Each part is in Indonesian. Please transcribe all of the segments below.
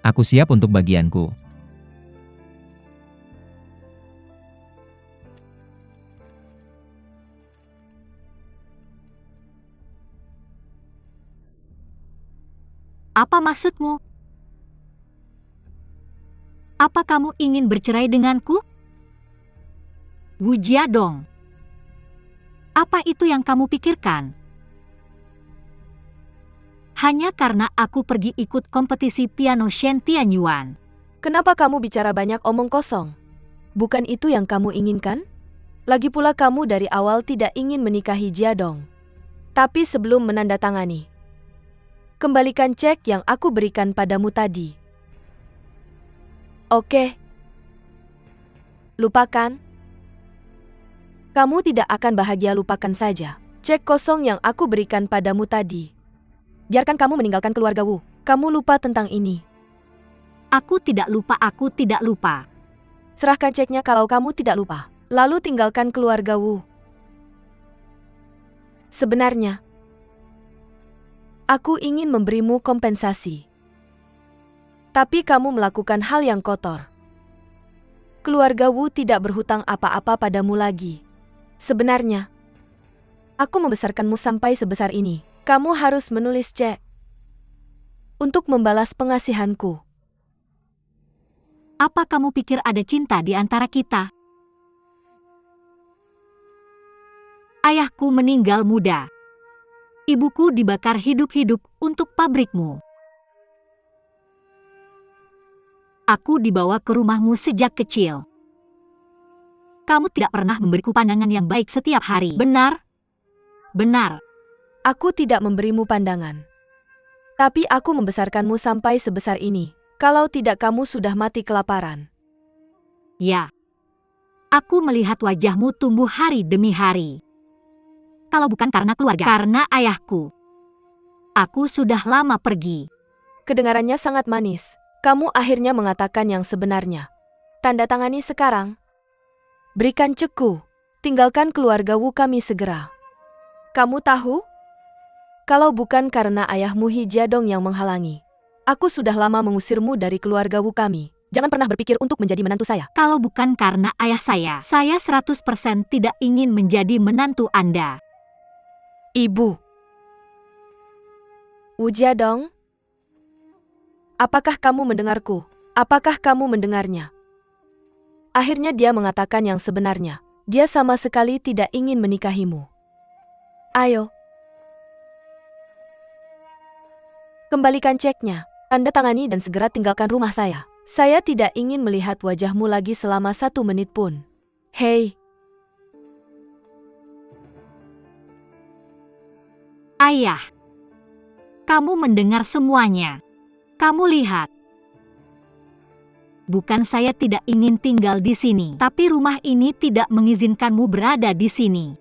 Aku siap untuk bagianku. Apa maksudmu? Apa kamu ingin bercerai denganku? Wu Jiadong. Apa itu yang kamu pikirkan? Hanya karena aku pergi ikut kompetisi piano Shen Tianyuan. Kenapa kamu bicara banyak omong kosong? Bukan itu yang kamu inginkan? Lagi pula kamu dari awal tidak ingin menikahi Jiadong. Tapi sebelum menandatangani, kembalikan cek yang aku berikan padamu tadi. Oke. Lupakan. Kamu tidak akan bahagia, lupakan saja. Cek kosong yang aku berikan padamu tadi. Biarkan kamu meninggalkan keluarga Wu. Kamu lupa tentang ini. Aku tidak lupa. Serahkan ceknya kalau kamu tidak lupa. Lalu tinggalkan keluarga Wu. Sebenarnya, aku ingin memberimu kompensasi. Tapi kamu melakukan hal yang kotor. Keluarga Wu tidak berhutang apa-apa padamu lagi. Sebenarnya, aku membesarkanmu sampai sebesar ini. Kamu harus menulis cek untuk membalas pengasihanku. Apa kamu pikir ada cinta di antara kita? Ayahku meninggal muda. Ibuku dibakar hidup-hidup untuk pabrikmu. Aku dibawa ke rumahmu sejak kecil. Kamu tidak pernah memberiku pandangan yang baik setiap hari, benar? Benar. Aku tidak memberimu pandangan. Tapi aku membesarkanmu sampai sebesar ini. Kalau tidak kamu sudah mati kelaparan. Ya. Aku melihat wajahmu tumbuh hari demi hari. Kalau bukan karena keluarga, karena ayahku. Aku sudah lama pergi. Kedengarannya sangat manis. Kamu akhirnya mengatakan yang sebenarnya. Tanda tangani sekarang. Berikan cekku. Tinggalkan keluarga Wu kami segera. Kamu tahu? Kalau bukan karena ayahmu Jiadong yang menghalangi, aku sudah lama mengusirmu dari keluarga Wu kami. Jangan pernah berpikir untuk menjadi menantu saya. Kalau bukan karena ayah saya 100% tidak ingin menjadi menantu Anda. Ibu. Wu Jiadong, apakah kamu mendengarku? Apakah kamu mendengarnya? Akhirnya dia mengatakan yang sebenarnya. Dia sama sekali tidak ingin menikahimu. Ayo. Kembalikan ceknya, tanda tangani dan segera tinggalkan rumah saya. Saya tidak ingin melihat wajahmu lagi selama 1 menit pun. Hei. Ayah. Kamu mendengar semuanya. Kamu lihat. Bukan saya tidak ingin tinggal di sini, tapi rumah ini tidak mengizinkanmu berada di sini.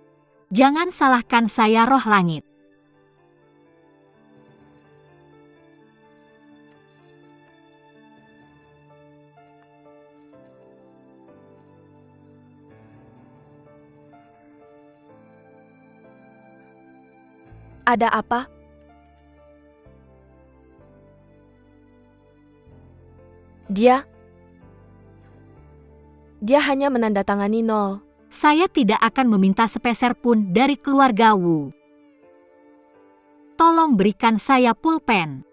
Jangan salahkan saya, roh langit. Ada apa? Dia hanya menandatangani 0. Saya tidak akan meminta sepeser pun dari keluarga Wu. Tolong berikan saya pulpen.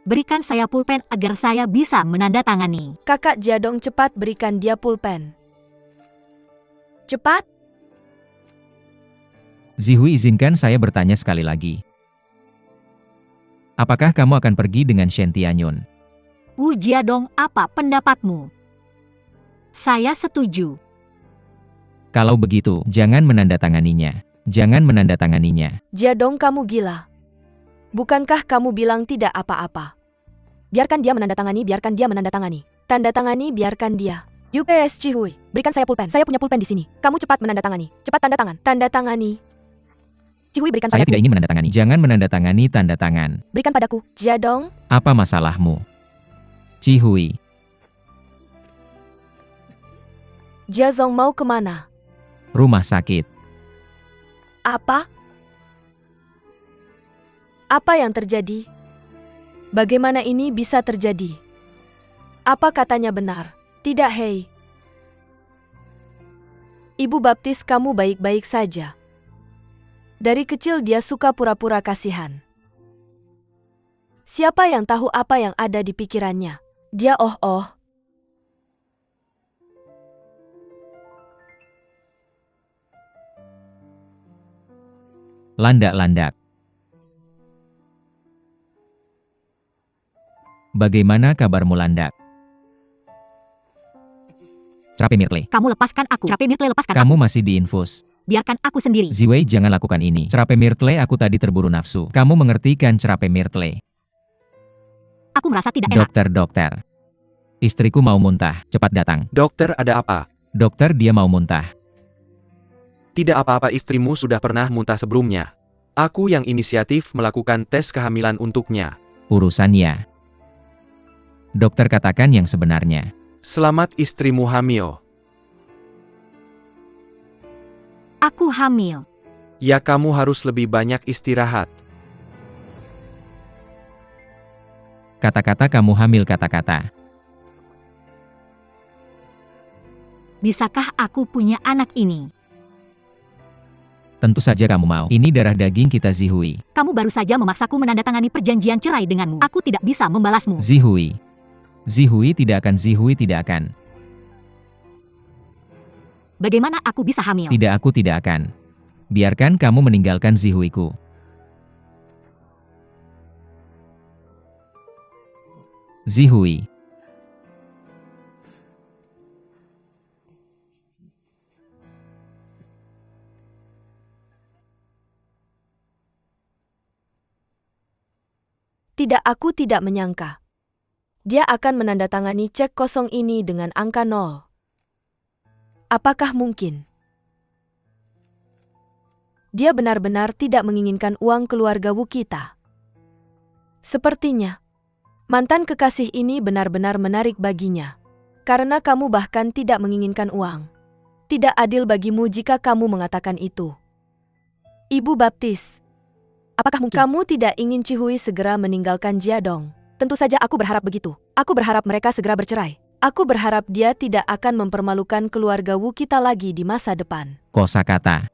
Berikan saya pulpen agar saya bisa menandatangani. Kakak Jiadong, cepat berikan dia pulpen. Cepat. Zihui, izinkan saya bertanya sekali lagi. Apakah kamu akan pergi dengan Shen Tianyun? Wu Jiadong, apa pendapatmu? Saya setuju. Kalau begitu, jangan menandatanganinya. Jangan menandatanganinya. Jiadong, kamu gila. Bukankah kamu bilang tidak apa-apa? Biarkan dia menandatangani, biarkan dia menandatangani. Tanda tangani, biarkan dia. UPS Cihui, berikan saya pulpen. Saya punya pulpen di sini. Kamu cepat menandatangani. Cepat tanda tangan. Tanda tangani. Cihui, berikan Saya padaku. tidak ingin menandatangani. Jangan menandatangani tanda tangan. Berikan padaku. Jiadong. Apa masalahmu? Cihui. Jiazong mau kemana? Rumah sakit. Apa? Apa yang terjadi? Bagaimana ini bisa terjadi? Apa katanya benar? Tidak, hei. Ibu baptis, kamu baik-baik saja. Dari kecil dia suka pura-pura kasihan. Siapa yang tahu apa yang ada di pikirannya? Dia Landak-landak. Bagaimana kabarmu, Landak? Crape Myrtle. Kamu lepaskan aku. Crape Myrtle, lepaskan aku. Kamu masih diinfus. Biarkan aku sendiri. Ziwei, jangan lakukan ini. Crape Myrtle, aku tadi terburu nafsu. Kamu mengerti kan, Crape Myrtle? Aku merasa tidak enak. Dokter. Istriku mau muntah. Cepat datang. Dokter, ada apa? Dokter, dia mau muntah. Tidak apa-apa, istrimu sudah pernah muntah sebelumnya. Aku yang inisiatif melakukan tes kehamilan untuknya. Urusannya. Dokter, katakan yang sebenarnya. Selamat, istrimu hamil. Aku hamil. Ya, kamu harus lebih banyak istirahat. Kata-kata kamu hamil, kata-kata. Bisakah aku punya anak ini? Tentu saja kamu mau. Ini darah daging kita, Zihui. Kamu baru saja memaksaku menandatangani perjanjian cerai denganmu. Aku tidak bisa membalasmu. Zihui. Zihui tidak akan. Bagaimana aku bisa hamil? Tidak, aku tidak akan. Biarkan kamu meninggalkan Zihuiku. Zihui. Tidak, aku tidak menyangka. Dia akan menandatangani cek kosong ini dengan angka 0. Apakah mungkin? Dia benar-benar tidak menginginkan uang keluarga Wu kita. Sepertinya, mantan kekasih ini benar-benar menarik baginya. Karena kamu bahkan tidak menginginkan uang. Tidak adil bagimu jika kamu mengatakan itu. Ibu baptis. Apakah mungkin kamu tidak ingin Cihui segera meninggalkan Jiadong? Tentu saja aku berharap begitu. Aku berharap mereka segera bercerai. Aku berharap dia tidak akan mempermalukan keluarga Wu kita lagi di masa depan. Kosakata.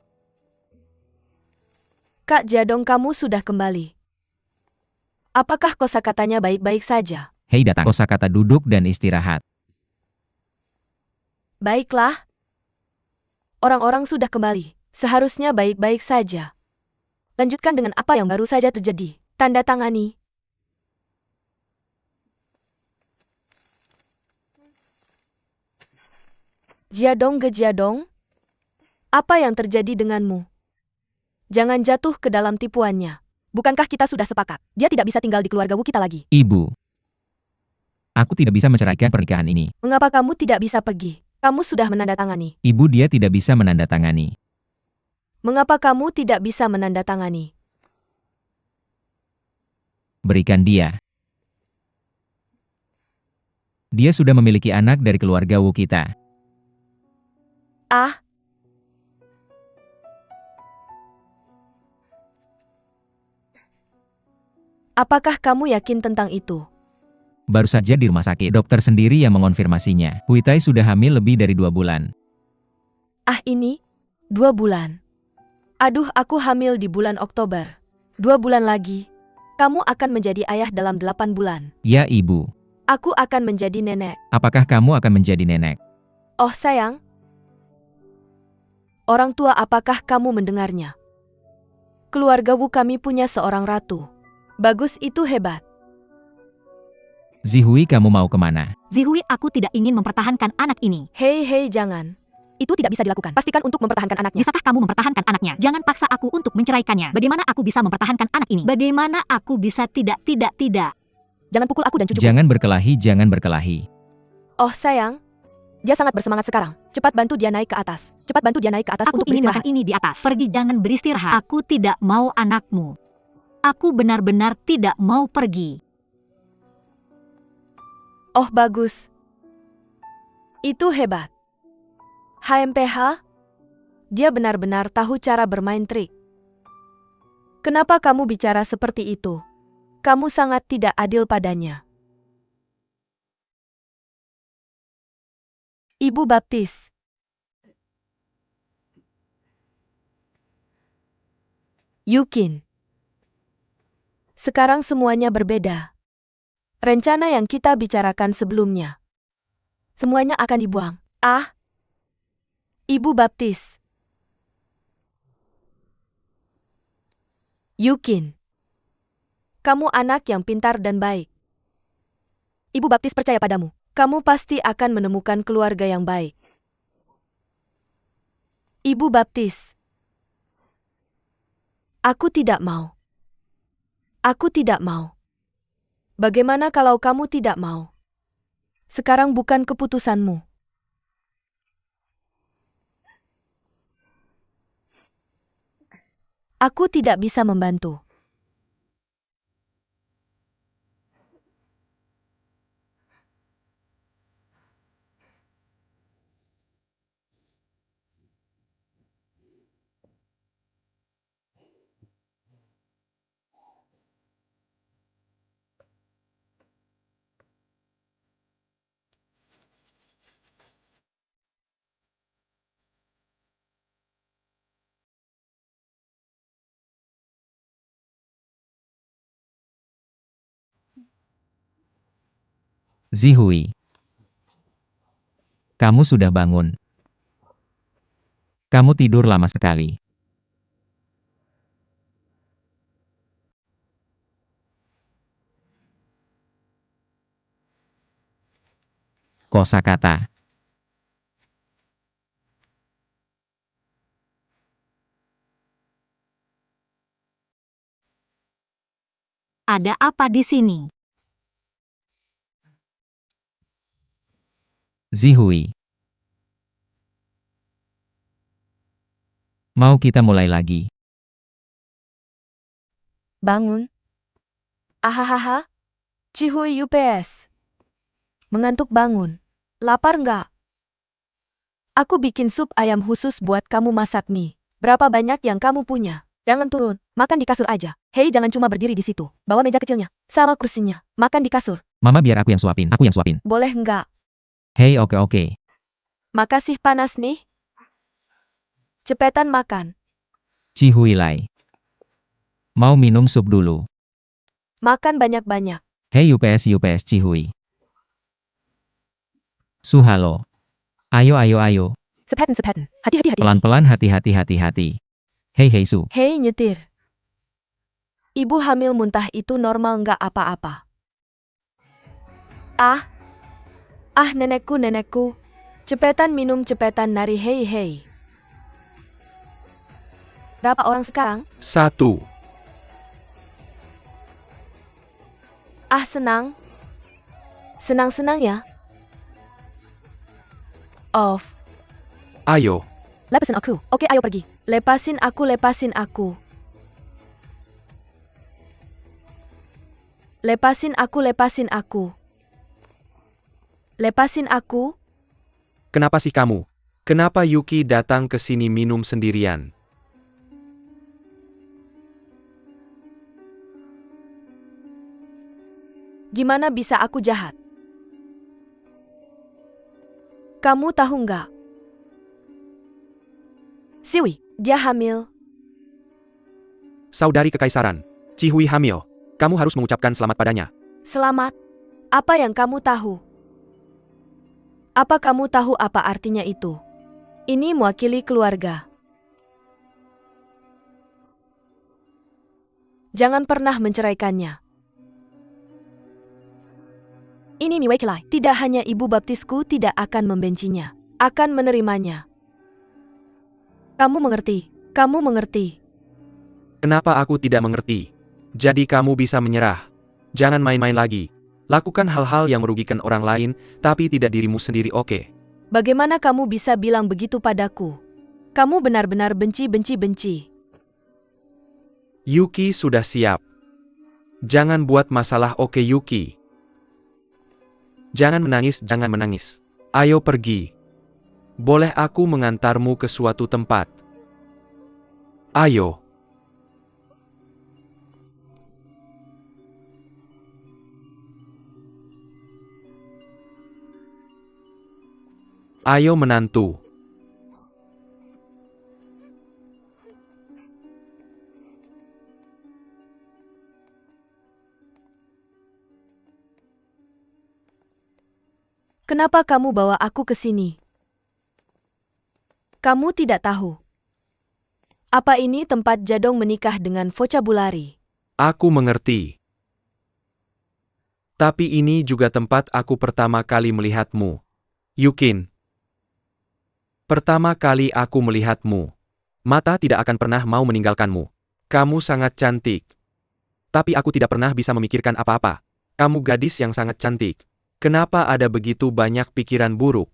Kak Jiadong, kamu sudah kembali. Apakah kosakatanya baik-baik saja? Hei, datang. Kosakata, duduk dan istirahat. Baiklah. Orang-orang sudah kembali. Seharusnya baik-baik saja. Lanjutkan dengan apa yang baru saja terjadi. Tanda tangani. Jiadong ke Jiadong? Apa yang terjadi denganmu? Jangan jatuh ke dalam tipuannya. Bukankah kita sudah sepakat? Dia tidak bisa tinggal di keluarga Wu kita lagi. Ibu. Aku tidak bisa menceraikan pernikahan ini. Mengapa kamu tidak bisa pergi? Kamu sudah menandatangani. Ibu, dia tidak bisa menandatangani. Mengapa kamu tidak bisa menandatangani? Berikan dia. Dia sudah memiliki anak dari keluarga Wu kita. Ah, apakah kamu yakin tentang itu? Baru saja di rumah sakit, dokter sendiri yang mengonfirmasinya. Huitai sudah hamil lebih dari 2 bulan. Ah, ini 2 bulan. Aduh, aku hamil di bulan Oktober. 2 bulan lagi. Kamu akan menjadi ayah dalam 8 bulan. Ya, Ibu. Aku akan menjadi nenek. Apakah kamu akan menjadi nenek? Oh sayang. Orang tua, apakah kamu mendengarnya? Keluarga Wu kami punya seorang ratu. Bagus, itu hebat. Zihui, kamu mau kemana? Zihui, aku tidak ingin mempertahankan anak ini. Hei, jangan. Itu tidak bisa dilakukan. Pastikan untuk mempertahankan anaknya. Bisakah kamu mempertahankan anaknya? Jangan paksa aku untuk menceraikannya. Bagaimana aku bisa mempertahankan anak ini? Bagaimana aku bisa tidak. Jangan pukul aku dan cucuku. Jangan berkelahi. Oh sayang. Dia sangat bersemangat sekarang. Cepat bantu dia naik ke atas. Aku Untuk ingin beristirahat. makan ini di atas. Pergi, jangan beristirahat. Aku tidak mau anakmu. Aku benar-benar tidak mau pergi. Oh bagus. Itu hebat. HMPH? Dia benar-benar tahu cara bermain trik. Kenapa kamu bicara seperti itu? Kamu sangat tidak adil padanya. Ibu baptis. Yukin. Sekarang semuanya berbeda. Rencana yang kita bicarakan sebelumnya. Semuanya akan dibuang. Ah, Ibu baptis. Yukin. Kamu anak yang pintar dan baik. Ibu baptis percaya padamu. Kamu pasti akan menemukan keluarga yang baik. Ibu baptis. Aku tidak mau. Aku tidak mau. Bagaimana kalau kamu tidak mau? Sekarang bukan keputusanmu. Aku tidak bisa membantu. Zihui. Kamu sudah bangun. Kamu tidur lama sekali. Kosakata. Ada apa di sini? Zihui. Mau kita mulai lagi? Bangun. Ahahaha. Cihui UPS. Mengantuk bangun. Lapar nggak? Aku bikin sup ayam khusus buat kamu masak mie. Berapa banyak yang kamu punya? Jangan turun. Makan di kasur aja. Hei, jangan cuma berdiri di situ. Bawa meja kecilnya. Sama kursinya. Makan di kasur. Mama biar aku yang suapin. Aku yang suapin. Boleh nggak? Hei, oke. Makasih panas nih. Cepetan makan. Cihui Lai. Mau minum sup dulu. Makan banyak-banyak. Hei UPS Cihui. Suhalo. Ayo. Sepetan. Hati-hati. Pelan-pelan hati-hati. Hei Su. Hei nyetir. Ibu hamil muntah itu normal nggak apa-apa? Ah. Nenekku. Cepetan minum, cepetan nari, hei. Berapa orang sekarang? 1. Ah, senang. Senang ya. Off. Ayo. Lepasin aku. Oke, ayo pergi. Lepasin aku. Lepasin aku. Kenapa sih kamu? Kenapa Yuki datang ke sini minum sendirian? Gimana bisa aku jahat? Kamu tahu nggak? Siwi, dia hamil. Saudari kekaisaran. Cihui hamil. Kamu harus mengucapkan selamat padanya. Selamat. Apa yang kamu tahu? Apa kamu tahu apa artinya itu? Ini mewakili keluarga. Jangan pernah menceraikannya. Ini Niwekilai. Tidak hanya ibu baptisku tidak akan membencinya. Akan menerimanya. Kamu mengerti? Kenapa aku tidak mengerti? Jadi kamu bisa menyerah. Jangan main-main lagi. Lakukan hal-hal yang merugikan orang lain, tapi tidak dirimu sendiri, oke? Bagaimana kamu bisa bilang begitu padaku? Kamu benar-benar benci. Yuki sudah siap. Jangan buat masalah, oke Yuki? Jangan menangis. Ayo pergi. Boleh aku mengantarmu ke suatu tempat? Ayo. Ayo menantu. Kenapa kamu bawa aku ke sini? Kamu tidak tahu. Apa ini tempat Jadong menikah dengan vocabulary? Aku mengerti. Tapi ini juga tempat aku pertama kali melihatmu. Yukin. Pertama kali aku melihatmu. Mata tidak akan pernah mau meninggalkanmu. Kamu sangat cantik. Tapi aku tidak pernah bisa memikirkan apa-apa. Kamu gadis yang sangat cantik. Kenapa ada begitu banyak pikiran buruk?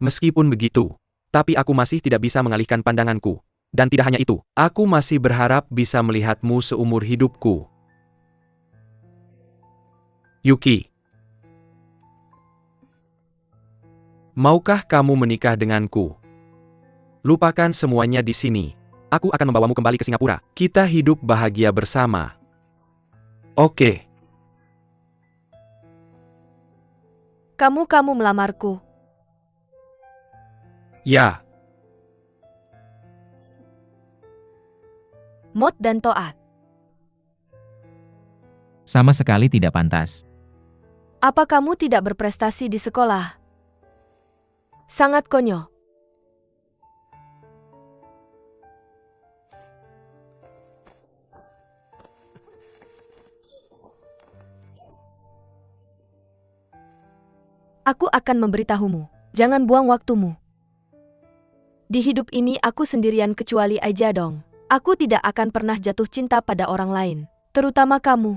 Meskipun begitu, tapi aku masih tidak bisa mengalihkan pandanganku. Dan tidak hanya itu, aku masih berharap bisa melihatmu seumur hidupku. Yuki. Maukah kamu menikah denganku? Lupakan semuanya di sini. Aku akan membawamu kembali ke Singapura. Kita hidup bahagia bersama. Oke. Kamu melamarku. Ya. Mot dan Toat. Sama sekali tidak pantas. Apa kamu tidak berprestasi di sekolah? Sangat konyol. Aku akan memberitahumu. Jangan buang waktumu. Di hidup ini aku sendirian kecuali Jadong. Aku tidak akan pernah jatuh cinta pada orang lain. Terutama kamu.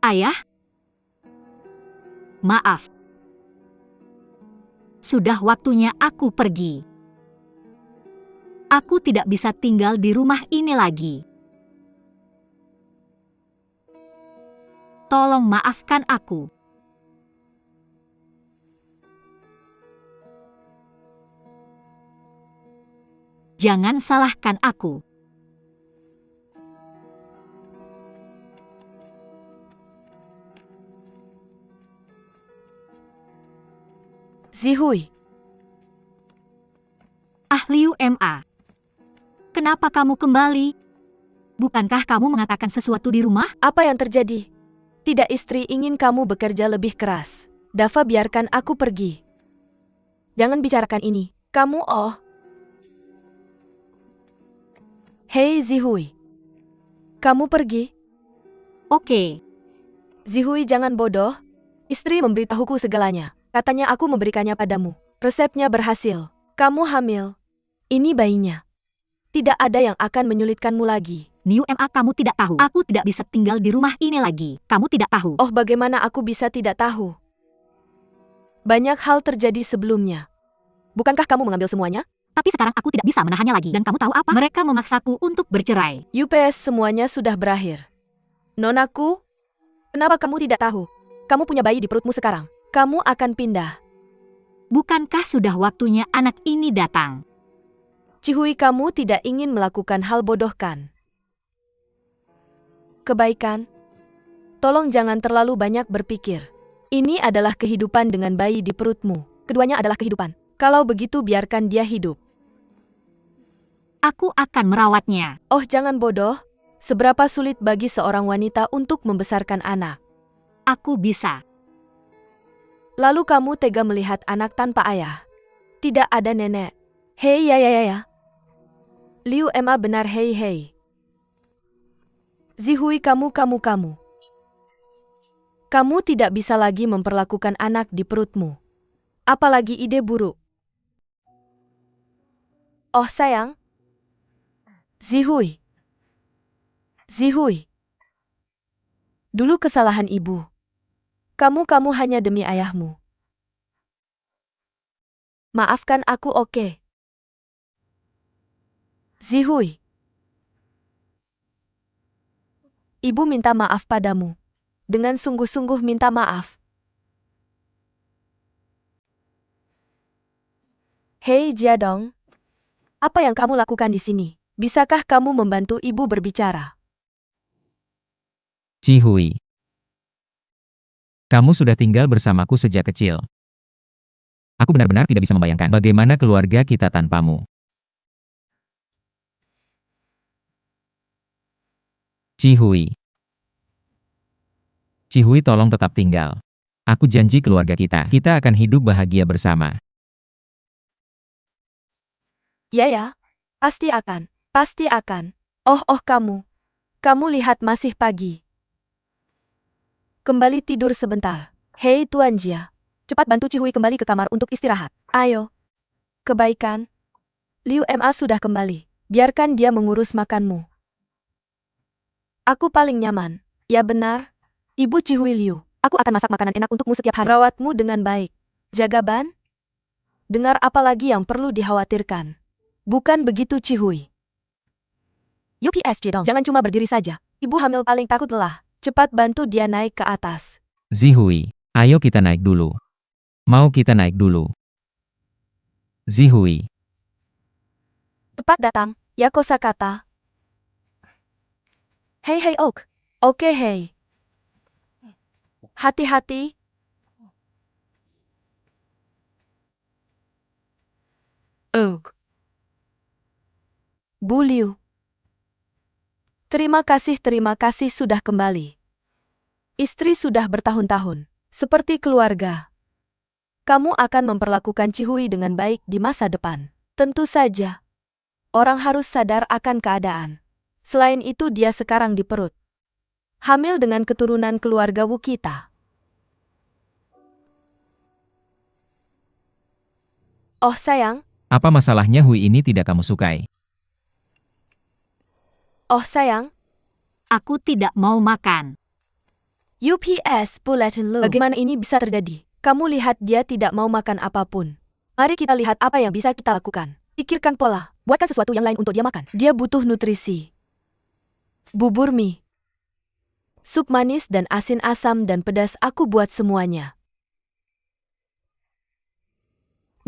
Ayah? Maaf. Sudah waktunya aku pergi. Aku tidak bisa tinggal di rumah ini lagi. Tolong maafkan aku. Jangan salahkan aku. Zihui. Ahli UMA. Kenapa kamu kembali? Bukankah kamu mengatakan sesuatu di rumah? Apa yang terjadi? Tidak, istri ingin kamu bekerja lebih keras. Dava, biarkan aku pergi. Jangan bicarakan ini. Kamu Hei Zihui. Kamu pergi? Oke. Zihui, jangan bodoh. Istri memberitahuku segalanya. Katanya aku memberikannya padamu. Resepnya berhasil. Kamu hamil. Ini bayinya. Tidak ada yang akan menyulitkanmu lagi. New MA, kamu tidak tahu. Aku tidak bisa tinggal di rumah ini lagi. Kamu tidak tahu. Oh, bagaimana aku bisa tidak tahu? Banyak hal terjadi sebelumnya. Bukankah kamu mengambil semuanya? Tapi sekarang aku tidak bisa menahannya lagi. Dan kamu tahu apa? Mereka memaksaku untuk bercerai. UPS, semuanya sudah berakhir. Nonaku, kenapa kamu tidak tahu? Kamu punya bayi di perutmu sekarang. Kamu akan pindah. Bukankah sudah waktunya anak ini datang? Cihui, kamu tidak ingin melakukan hal bodoh kan? Kebaikan? Tolong jangan terlalu banyak berpikir. Ini adalah kehidupan dengan bayi di perutmu. Keduanya adalah kehidupan. Kalau begitu biarkan dia hidup. Aku akan merawatnya. Oh, jangan bodoh. Seberapa sulit bagi seorang wanita untuk membesarkan anak. Aku bisa. Lalu kamu tega melihat anak tanpa ayah. Tidak ada nenek. Hei ya. Liu Emma benar, hei. Zihui, kamu. Kamu tidak bisa lagi memperlakukan anak di perutmu. Apalagi ide buruk. Oh sayang. Zihui. Dulu kesalahan ibu. Kamu hanya demi ayahmu. Maafkan aku, oke? Zihui. Ibu minta maaf padamu. Dengan sungguh-sungguh minta maaf. Hei Jiadong, apa yang kamu lakukan di sini? Bisakah kamu membantu ibu berbicara? Cihui. Kamu sudah tinggal bersamaku sejak kecil. Aku benar-benar tidak bisa membayangkan bagaimana keluarga kita tanpamu. Cihui. Cihui, tolong tetap tinggal. Aku janji keluarga kita akan hidup bahagia bersama. Ya, pasti akan, pasti akan. Oh kamu. Kamu lihat masih pagi. Kembali tidur sebentar. Hei Tuan Jia, cepat bantu Cihui kembali ke kamar untuk istirahat. Ayo. Kebaikan. Liu Ma sudah kembali. Biarkan dia mengurus makanmu. Aku paling nyaman. Ya benar. Ibu Cihui Liu, aku akan masak makanan enak untukmu setiap hari. Rawatmu dengan baik. Jaga ban. Dengar apa lagi yang perlu dikhawatirkan. Bukan begitu Cihui. UPS Jedong, jangan cuma berdiri saja. Ibu hamil paling takut lelah. Cepat bantu dia naik ke atas. Zihui, ayo kita naik dulu. Mau kita naik dulu. Zihui. Cepat datang, ya kosakata. Hei Oak. Oke hei. Hati-hati. Oak. Bu Liu. Terima kasih sudah kembali. Istri sudah bertahun-tahun. Seperti keluarga. Kamu akan memperlakukan Cihui dengan baik di masa depan. Tentu saja. Orang harus sadar akan keadaan. Selain itu dia sekarang di perut. Hamil dengan keturunan keluarga Wu kita. Oh sayang, Apa masalahnya Hui ini tidak kamu sukai? oh sayang. Aku tidak mau makan. UPS Bulletin Lu. Bagaimana ini bisa terjadi? Kamu lihat dia tidak mau makan apapun. Mari kita lihat apa yang bisa kita lakukan. Pikirkan pola. Buatkan sesuatu yang lain untuk dia makan. Dia butuh nutrisi. Bubur mie. Sup manis dan asin asam dan pedas aku buat semuanya.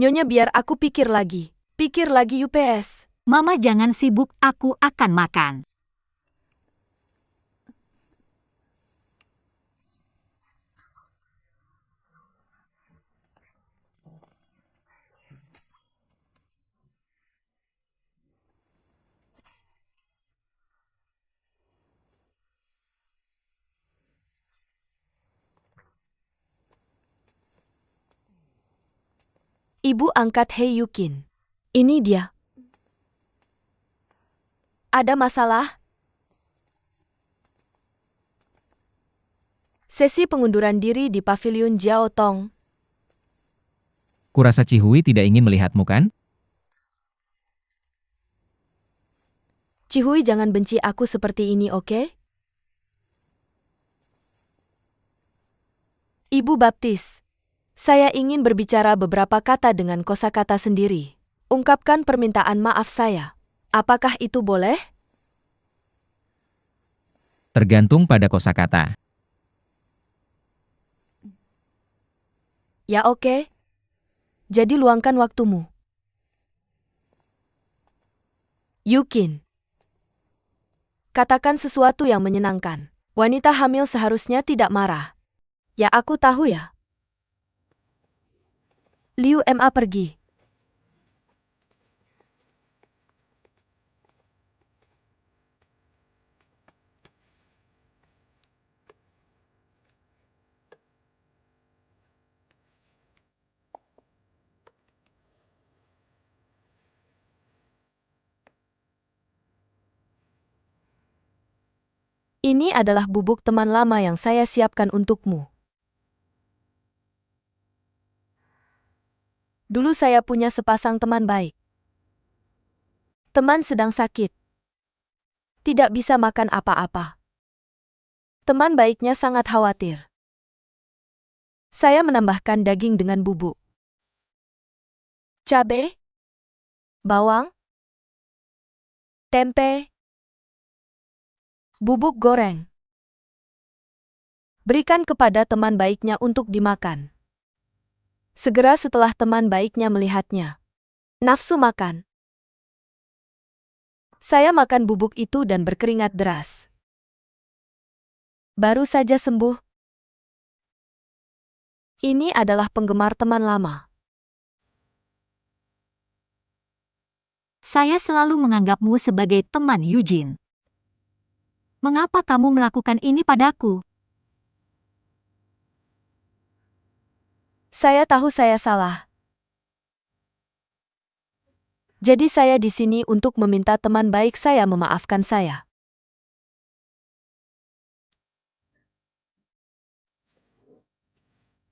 Nyonya biar aku pikir lagi. Pikir lagi UPS. Mama jangan sibuk, aku akan makan. Ibu angkat Hei Yukin. Ini dia. Ada masalah? Sesi pengunduran diri di Paviliun Jiao Tong. Kurasa Cihui tidak ingin melihatmu kan? Cihui jangan benci aku seperti ini, oke? Ibu Baptis. Saya ingin berbicara beberapa kata dengan kosakata sendiri. Ungkapkan permintaan maaf saya. Apakah itu boleh? Tergantung pada kosakata. Ya oke. Jadi luangkan waktumu. Yukin. Katakan sesuatu yang menyenangkan. Wanita hamil seharusnya tidak marah. Ya aku tahu ya. Liu Ma pergi. Ini adalah bubuk teman lama yang saya siapkan untukmu. Dulu saya punya sepasang teman baik. Teman sedang sakit. Tidak bisa makan apa-apa. Teman baiknya sangat khawatir. Saya menambahkan daging dengan bubuk. Cabai, bawang, tempe, bubuk goreng. Berikan kepada teman baiknya untuk dimakan. Segera setelah teman baiknya melihatnya. Nafsu makan. Saya makan bubuk itu dan berkeringat deras. Baru saja sembuh. Ini adalah penggemar teman lama. Saya selalu menganggapmu sebagai teman Eugene. Mengapa kamu melakukan ini padaku? Saya tahu saya salah. Jadi saya di sini untuk meminta teman baik saya memaafkan saya.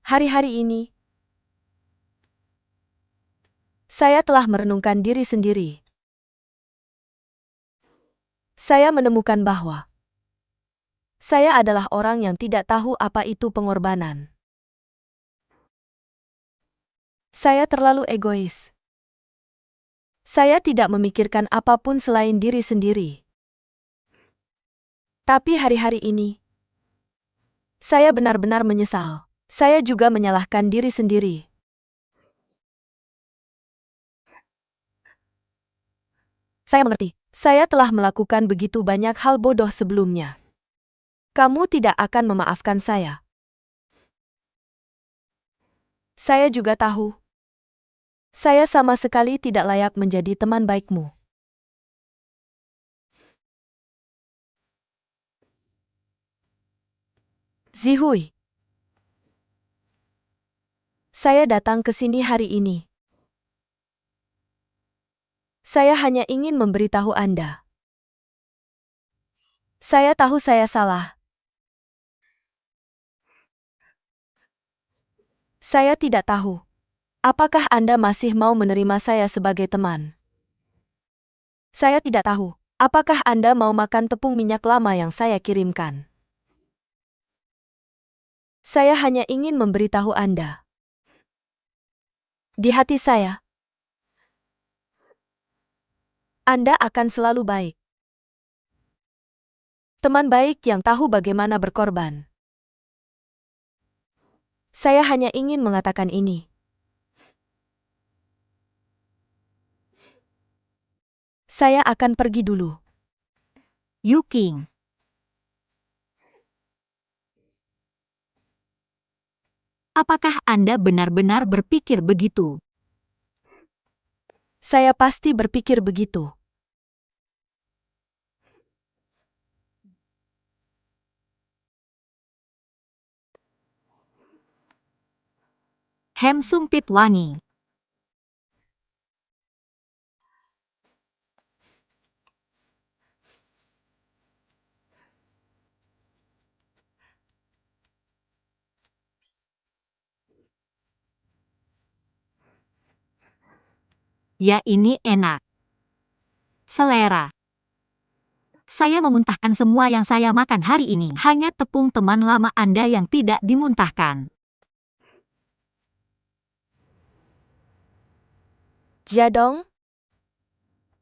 Hari-hari ini, saya telah merenungkan diri sendiri. Saya menemukan bahwa saya adalah orang yang tidak tahu apa itu pengorbanan. Saya terlalu egois. Saya tidak memikirkan apapun selain diri sendiri. Tapi hari-hari ini, saya benar-benar menyesal. Saya juga menyalahkan diri sendiri. Saya mengerti. Saya telah melakukan begitu banyak hal bodoh sebelumnya. Kamu tidak akan memaafkan saya. Saya juga tahu. Saya sama sekali tidak layak menjadi teman baikmu. Zihui. Saya datang ke sini hari ini. Saya hanya ingin memberitahu Anda. Saya tahu saya salah. Saya tidak tahu. Apakah Anda masih mau menerima saya sebagai teman? Saya tidak tahu. Apakah Anda mau makan tepung minyak lama yang saya kirimkan? Saya hanya ingin memberitahu Anda. Di hati saya, Anda akan selalu baik. Teman baik yang tahu bagaimana berkorban. Saya hanya ingin mengatakan ini. Saya akan pergi dulu. Yu Qing. Apakah Anda benar-benar berpikir begitu? Saya pasti berpikir begitu. Hem sumpit wangi. Ya, ini enak. Selera. Saya memuntahkan semua yang saya makan hari ini. Hanya tepung teman lama Anda yang tidak dimuntahkan. Jadong,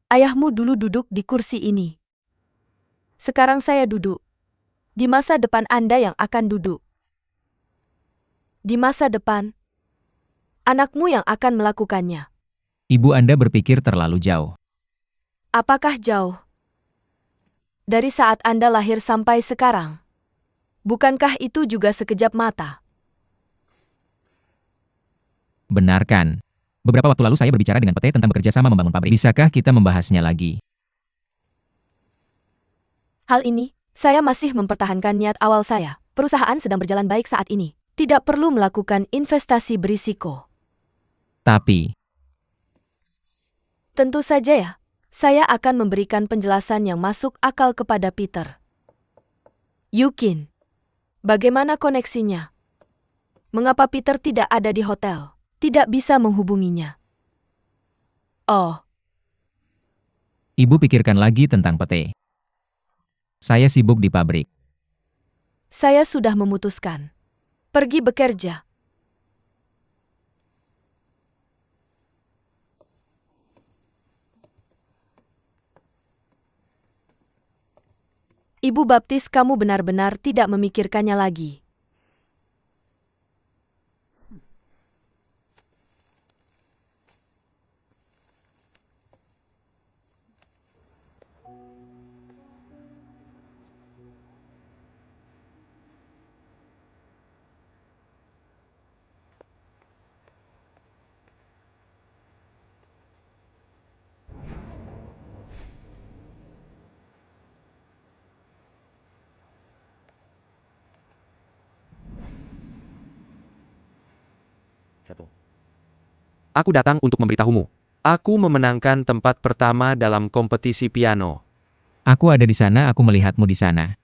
ayahmu dulu duduk di kursi ini. Sekarang saya duduk. Di masa depan Anda yang akan duduk. Di masa depan, anakmu yang akan melakukannya. Ibu Anda berpikir terlalu jauh. Apakah jauh? Dari saat Anda lahir sampai sekarang. Bukankah itu juga sekejap mata? Benarkan. Beberapa waktu lalu saya berbicara dengan Pete tentang bekerja sama membangun pabrik. Bisakah kita membahasnya lagi? Hal ini, saya masih mempertahankan niat awal saya. Perusahaan sedang berjalan baik saat ini. Tidak perlu melakukan investasi berisiko. Tapi, Tentu saja ya. Saya akan memberikan penjelasan yang masuk akal kepada Peter. Yukin, bagaimana koneksinya? Mengapa Peter tidak ada di hotel? Tidak bisa menghubunginya. Oh, Ibu pikirkan lagi tentang Pete. Saya sibuk di pabrik. saya sudah memutuskan. Pergi bekerja. Ibu baptis kamu benar-benar tidak memikirkannya lagi. Aku datang untuk memberitahumu. Aku memenangkan tempat pertama dalam kompetisi piano. Aku ada di sana, aku melihatmu di sana.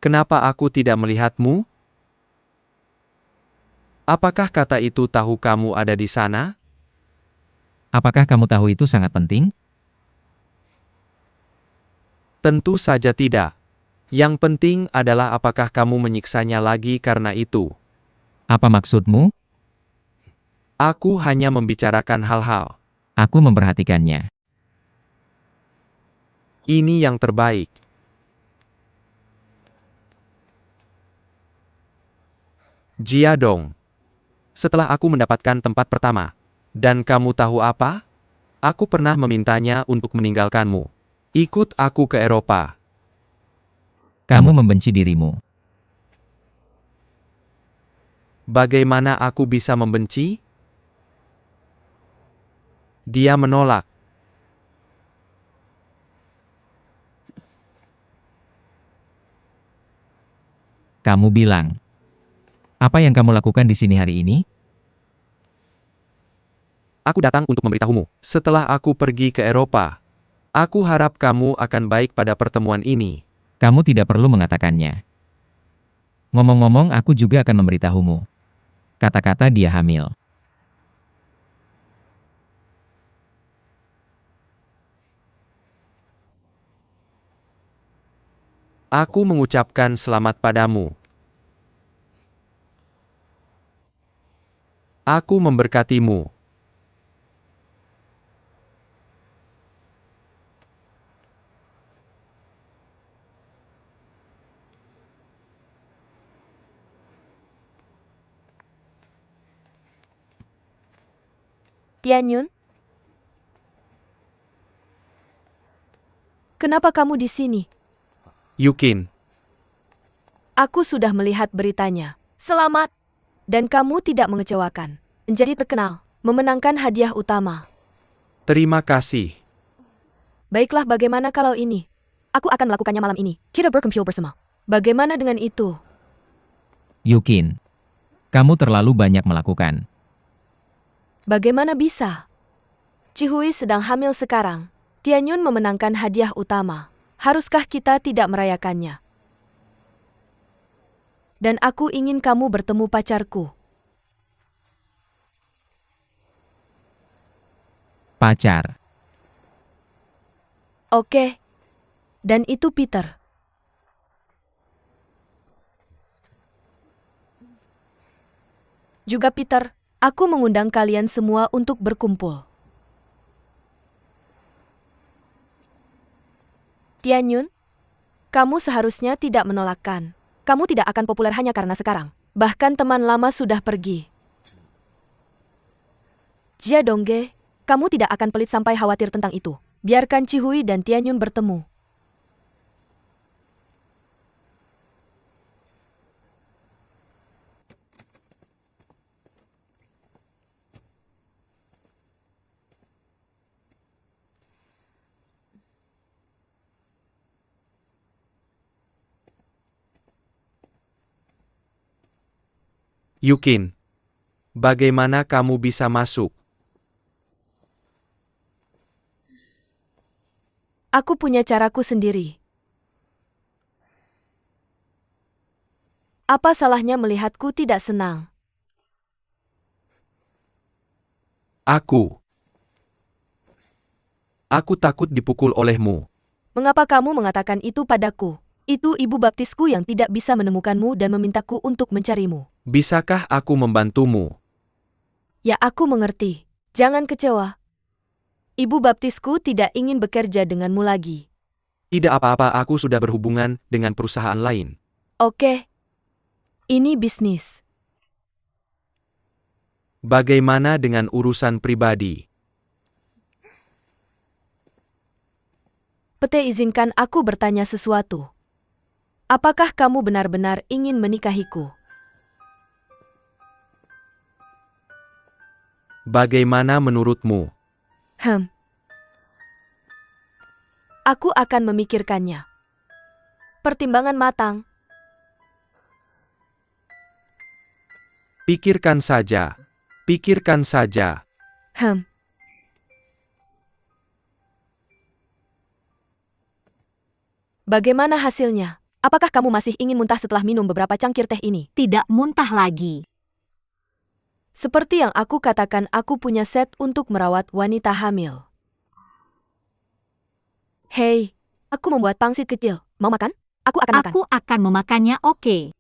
Kenapa aku tidak melihatmu? Apakah kata itu tahu kamu ada di sana? Apakah kamu tahu itu sangat penting? Tentu saja tidak. Yang penting adalah apakah kamu menyiksanya lagi karena itu. Apa maksudmu? Aku hanya membicarakan hal-hal. Aku memperhatikannya. Ini yang terbaik. Jia dong. Setelah aku mendapatkan tempat pertama. Dan kamu tahu apa? Aku pernah memintanya untuk meninggalkanmu. Ikut aku ke Eropa. Kamu membenci dirimu. Bagaimana aku bisa membenci? Dia menolak. Kamu bilang. Apa yang kamu lakukan di sini hari ini? Aku datang untuk memberitahumu. Setelah aku pergi ke Eropa. Aku harap kamu akan baik pada pertemuan ini. Kamu tidak perlu mengatakannya. Ngomong-ngomong, aku juga akan memberitahumu. Kata-kata dia hamil. Aku mengucapkan selamat padamu. Aku memberkatimu. Tianyun? Kenapa kamu di sini? Yukin. Aku sudah melihat beritanya. Selamat! Dan kamu tidak mengecewakan. Menjadi terkenal. Memenangkan hadiah utama. Terima kasih. Baiklah, bagaimana kalau ini? Aku akan melakukannya malam ini. Kita berkumpul bersama. Bagaimana dengan itu? Yukin. Kamu terlalu banyak melakukan. Bagaimana bisa? Cihui sedang hamil sekarang. Tianyun memenangkan hadiah utama. Haruskah kita tidak merayakannya? Dan aku ingin kamu bertemu pacarku. Pacar. Oke. Dan itu Peter. Juga Peter, aku mengundang kalian semua untuk berkumpul. Tianyun, kamu seharusnya tidak menolakkan. Kamu tidak akan populer hanya karena sekarang. Bahkan teman lama sudah pergi. Jia Dongge, kamu tidak akan pelit sampai khawatir tentang itu. Biarkan Cihui dan Tianyun bertemu. Yukin. Bagaimana kamu bisa masuk? Aku punya caraku sendiri. Apa salahnya melihatku tidak senang? Aku takut dipukul olehmu. Mengapa kamu mengatakan itu padaku? Itu ibu baptisku yang tidak bisa menemukanmu dan memintaku untuk mencarimu. Bisakah aku membantumu? Ya, aku mengerti. Jangan kecewa. Ibu baptisku tidak ingin bekerja denganmu lagi. Tidak apa-apa, aku sudah berhubungan dengan perusahaan lain. Oke. Ini bisnis. Bagaimana dengan urusan pribadi? Pete, izinkan aku bertanya sesuatu. Apakah kamu benar-benar ingin menikahiku? Bagaimana menurutmu? Aku akan memikirkannya. Pertimbangan matang. Pikirkan saja. Pikirkan saja. Bagaimana hasilnya? Apakah kamu masih ingin muntah setelah minum beberapa cangkir teh ini? Tidak muntah lagi. Seperti yang aku katakan, aku punya set untuk merawat wanita hamil. Hei, aku membuat pangsit kecil. Mau makan? Aku akan makan. Aku akan memakannya, oke.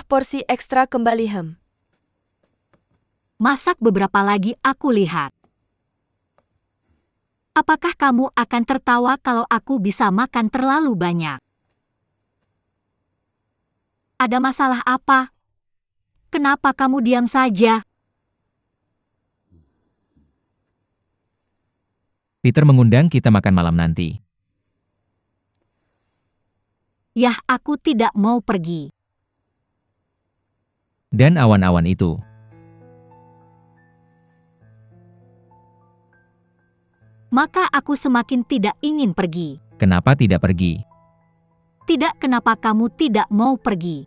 Porsi ekstra kembali Masak beberapa lagi, aku lihat. Apakah kamu akan tertawa kalau aku bisa makan terlalu banyak? Ada masalah apa? Kenapa kamu diam saja? Peter mengundang kita makan malam nanti. Yah, aku tidak mau pergi. Dan awan-awan itu. Maka aku semakin tidak ingin pergi. Kenapa tidak pergi? Tidak, kenapa kamu tidak mau pergi?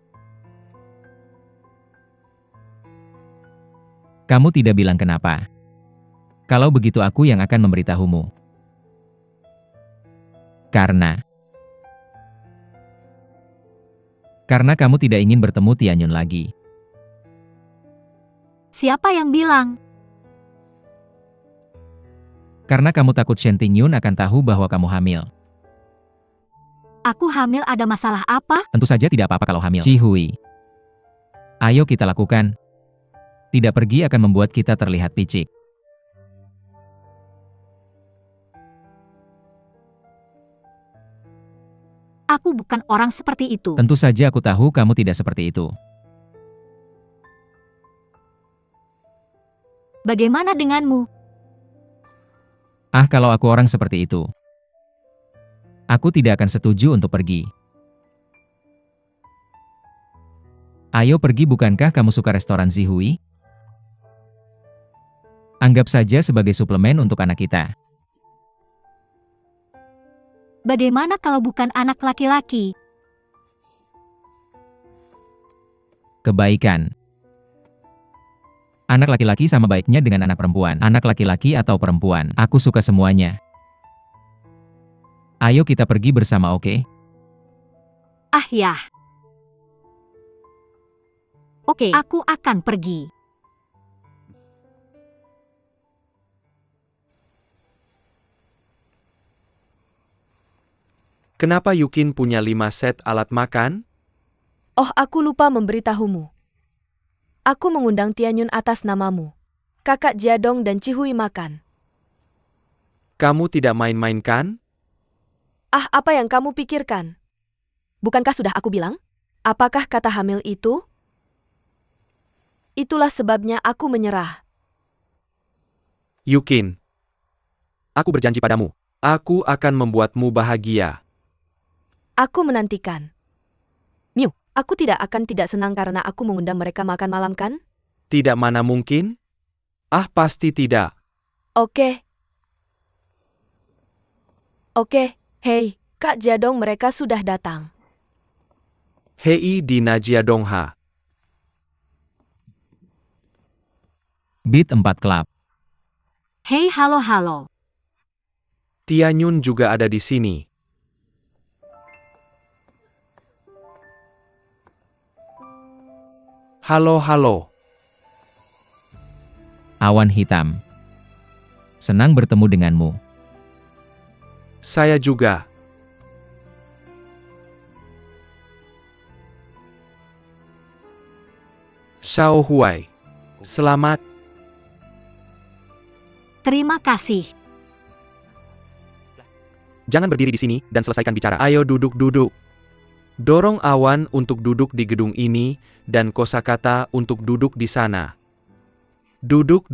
Kamu tidak bilang kenapa. Kalau begitu aku yang akan memberitahumu. Karena kamu tidak ingin bertemu Tianyun lagi. Siapa yang bilang? Karena kamu takut Shen Tingyun akan tahu bahwa kamu hamil. Aku hamil, ada masalah apa? Tentu saja tidak apa-apa kalau hamil. Chi Hui. Ayo kita lakukan. Tidak pergi akan membuat kita terlihat picik. Aku bukan orang seperti itu. Tentu saja aku tahu kamu tidak seperti itu. Bagaimana denganmu? Kalau aku orang seperti itu. Aku tidak akan setuju untuk pergi. Ayo pergi, bukankah kamu suka restoran Zihui? Anggap saja sebagai suplemen untuk anak kita. Bagaimana kalau bukan anak laki-laki? Kebaikan. Anak laki-laki sama baiknya dengan anak perempuan. Anak laki-laki atau perempuan, aku suka semuanya. Ayo kita pergi bersama, oke? Yah. Oke, aku akan pergi. Kenapa Yukin punya 5 set alat makan? Aku lupa memberitahumu. Aku mengundang Tianyun atas namamu. Kakak Jiadong dan Cihui makan. Kamu tidak main-main kan? Apa yang kamu pikirkan? Bukankah sudah aku bilang? Apakah kata hamil itu? Itulah sebabnya aku menyerah. Yukin. Aku berjanji padamu. Aku akan membuatmu bahagia. Aku menantikan. Miu, aku tidak akan tidak senang karena aku mengundang mereka makan malam kan? Tidak, mana mungkin? Pasti tidak. Oke. Hei, Kak Jiadong, mereka sudah datang. Hei di Najia Dongha. Beat 4 Club. Hei, halo. Tianyun juga ada di sini. Halo. Awan hitam. Senang bertemu denganmu. Saya juga. Xiao Huai. Selamat. Terima kasih. Jangan berdiri di sini dan selesaikan bicara. Ayo duduk. Dorong Awan untuk duduk di gedung ini, dan kosakata untuk duduk di sana. Duduk.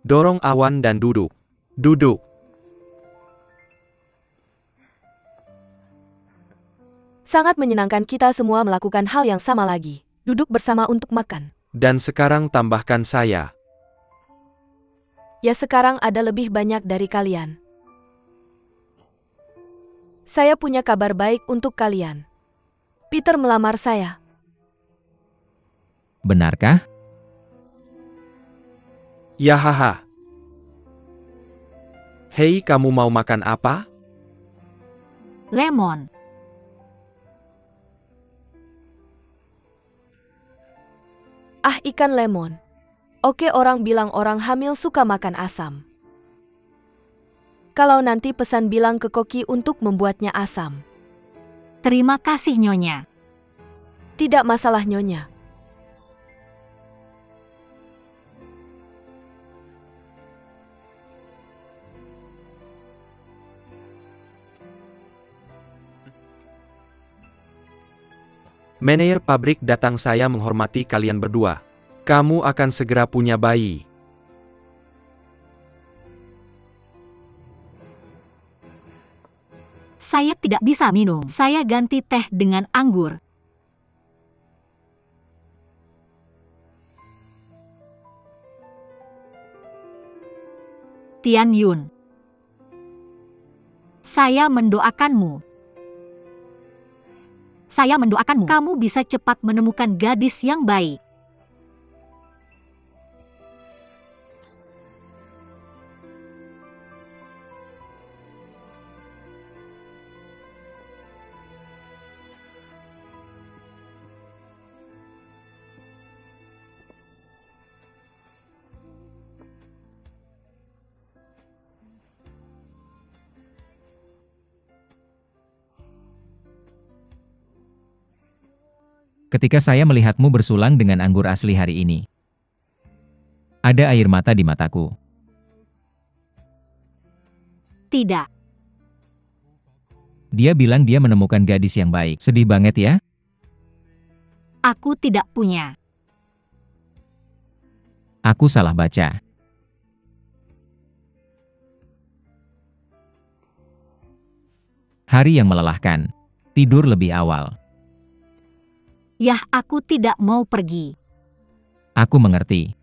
Dorong Awan dan duduk. Sangat menyenangkan kita semua melakukan hal yang sama lagi. Duduk bersama untuk makan. Dan sekarang tambahkan saya. Ya, sekarang ada lebih banyak dari kalian. Saya punya kabar baik untuk kalian. Peter melamar saya. Benarkah? Ya haha. Hei, kamu mau makan apa? Lemon. Ah, ikan lemon. Oke, orang bilang orang hamil suka makan asam. Kalau nanti pesan bilang ke koki untuk membuatnya asam. Terima kasih, Nyonya. Tidak masalah, Nyonya. Manajer pabrik datang, saya menghormati kalian berdua. Kamu akan segera punya bayi. Saya tidak bisa minum. Saya ganti teh dengan anggur. Tian Yun. Saya mendoakanmu. Saya mendoakanmu. Kamu bisa cepat menemukan gadis yang baik. Ketika saya melihatmu bersulang dengan anggur asli hari ini, ada air mata di mataku. Tidak. Dia bilang dia menemukan gadis yang baik. Sedih banget ya? Aku tidak punya. Aku salah baca. Hari yang melelahkan. Tidur lebih awal. Yah, aku tidak mau pergi. Aku mengerti.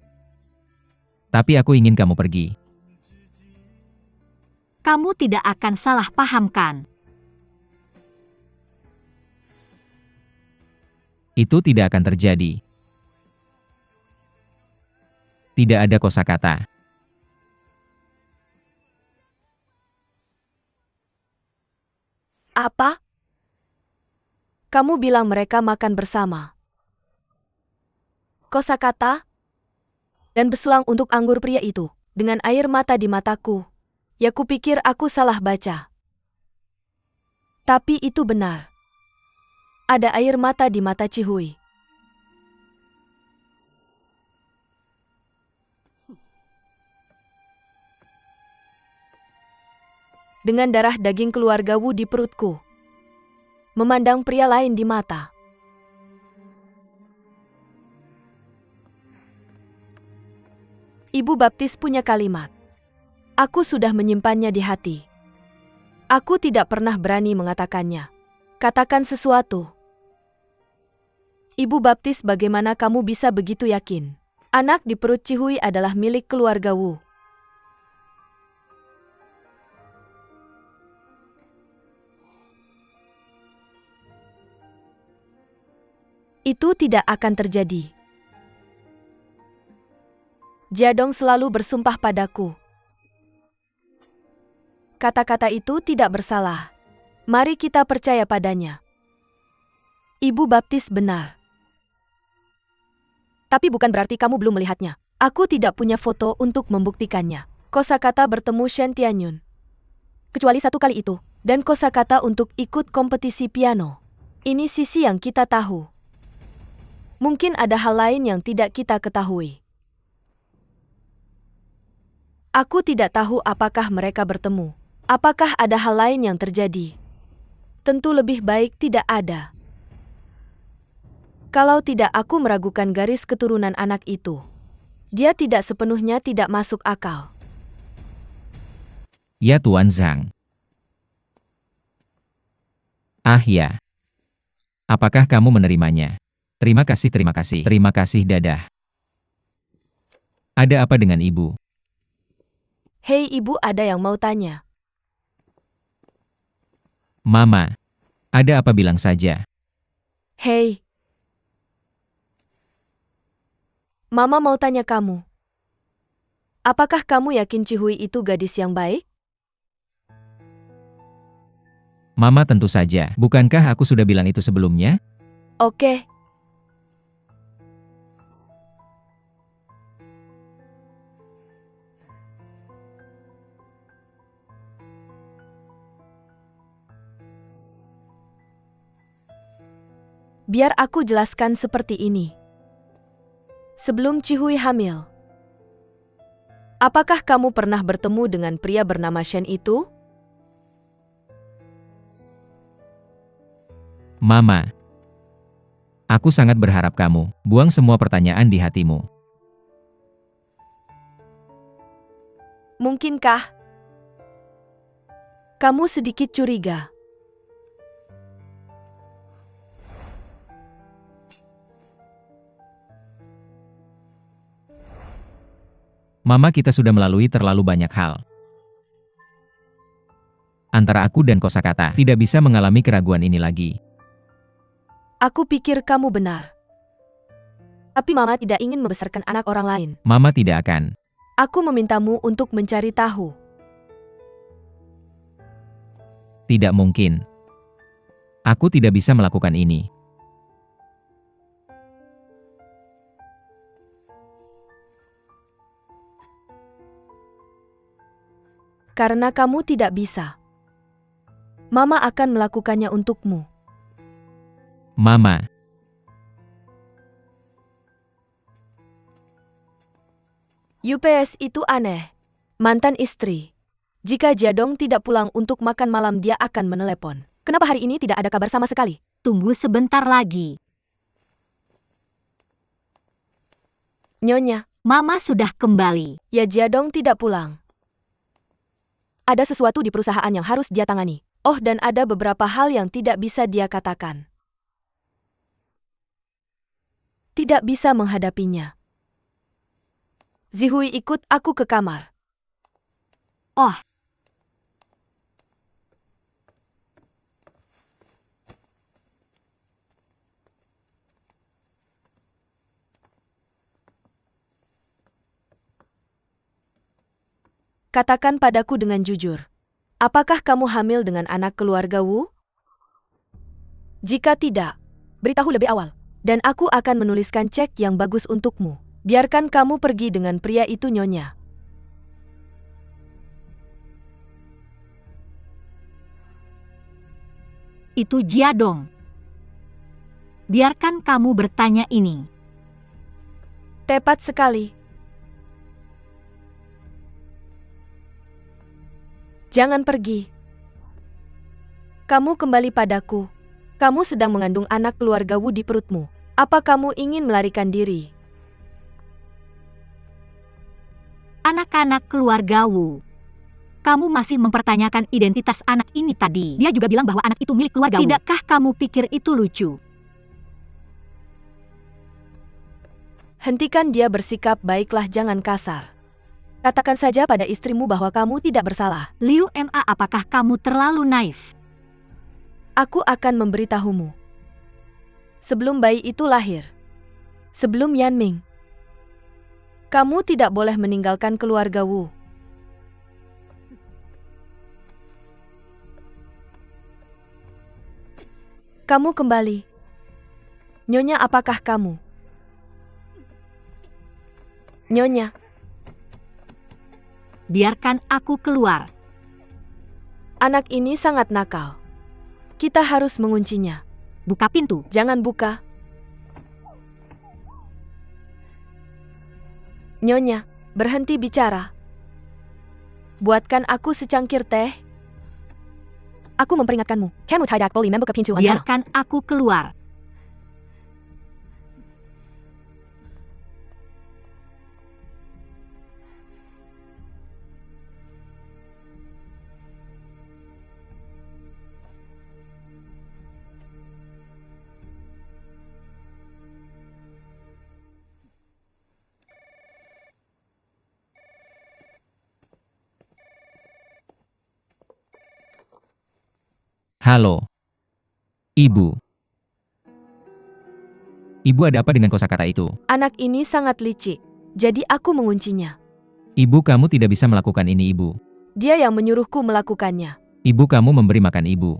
Tapi aku ingin kamu pergi. Kamu tidak akan salah pahamkan. Itu tidak akan terjadi. Tidak ada kosakata. Apa? Kamu bilang mereka makan bersama. Kosakata dan bersulang untuk anggur pria itu dengan air mata di mataku. Ya, kupikir aku salah baca. Tapi itu benar. Ada air mata di mata Cihui. Dengan darah daging keluarga Wu di perutku. Memandang pria lain di mata. Ibu baptis punya kalimat. Aku sudah menyimpannya di hati. Aku tidak pernah berani mengatakannya. Katakan sesuatu. Ibu baptis, bagaimana kamu bisa begitu yakin? Anak di perut Cihui adalah milik keluarga Wu. Itu tidak akan terjadi. Jiadong selalu bersumpah padaku. Kata-kata itu tidak bersalah. Mari kita percaya padanya. Ibu baptis benar. Tapi bukan berarti kamu belum melihatnya. Aku tidak punya foto untuk membuktikannya. Kosakata bertemu Shen Tianyun. Kecuali satu kali itu. Dan kosakata untuk ikut kompetisi piano. Ini sisi yang kita tahu. Mungkin ada hal lain yang tidak kita ketahui. Aku tidak tahu apakah mereka bertemu. Apakah ada hal lain yang terjadi? Tentu lebih baik tidak ada. Kalau tidak, aku meragukan garis keturunan anak itu. Dia tidak sepenuhnya tidak masuk akal. Ya Tuan Zhang. Ah ya. Apakah kamu menerimanya? Terima kasih, terima kasih. Terima kasih, dadah. Ada apa dengan ibu? Hei ibu, ada yang mau tanya. Mama. Ada apa, bilang saja. Hei. Mama mau tanya kamu. Apakah kamu yakin Cihui itu gadis yang baik? Mama tentu saja. Bukankah aku sudah bilang itu sebelumnya? Oke. Biar aku jelaskan seperti ini. Sebelum Cihui hamil, apakah kamu pernah bertemu dengan pria bernama Shen itu? Mama. Aku sangat berharap kamu buang semua pertanyaan di hatimu. Mungkinkah kamu sedikit curiga? Mama, kita sudah melalui terlalu banyak hal. Antara aku dan kosakata, tidak bisa mengalami keraguan ini lagi. Aku pikir kamu benar. Tapi Mama tidak ingin membesarkan anak orang lain. Mama tidak akan. Aku memintamu untuk mencari tahu. Tidak mungkin. Aku tidak bisa melakukan ini. Karena kamu tidak bisa. Mama akan melakukannya untukmu. Mama. UPS itu aneh. Mantan istri. Jika Jadong tidak pulang untuk makan malam, dia akan menelepon. Kenapa hari ini tidak ada kabar sama sekali? Tunggu sebentar lagi. Nyonya, Mama sudah kembali. ya Jadong tidak pulang. Ada sesuatu di perusahaan yang harus dia tangani. Oh, dan ada beberapa hal yang tidak bisa dia katakan. Tidak bisa menghadapinya. Zihui, ikut aku ke kamar. Oh, Katakan padaku dengan jujur. Apakah kamu hamil dengan anak keluarga Wu? Jika tidak, beritahu lebih awal. Dan aku akan menuliskan cek yang bagus untukmu. Biarkan kamu pergi dengan pria itu, Nyonya. itu Jiadong. Biarkan kamu bertanya ini. Tepat sekali. Jangan pergi. Kamu kembali padaku. Kamu sedang mengandung anak keluarga Wu di perutmu. Apa kamu ingin melarikan diri? Anak-anak keluarga Wu. Kamu masih mempertanyakan identitas anak ini tadi. Dia juga bilang bahwa anak itu milik keluarga Wu. Tidakkah kamu pikir itu lucu? Hentikan dia bersikap baiklah, jangan kasar. Katakan saja pada istrimu bahwa kamu tidak bersalah. Liu Ma, apakah kamu terlalu naif? Aku akan memberitahumu. Sebelum bayi itu lahir. Sebelum Yanming. Kamu tidak boleh meninggalkan keluarga Wu. Kamu kembali. Nyonya, apakah kamu? Nyonya. Biarkan aku keluar. Anak ini sangat nakal. Kita harus menguncinya. Buka pintu. Jangan buka. Nyonya, berhenti bicara. Buatkan aku secangkir teh. Aku memperingatkanmu. Kamu tidak boleh membuka pintu antara. Biarkan aku keluar. Halo. Ibu. Ibu, ada apa dengan kosakata itu? Anak ini sangat licik, jadi aku menguncinya. Ibu, kamu tidak bisa melakukan ini, Ibu. Dia yang menyuruhku melakukannya. Ibu, kamu memberi makan Ibu.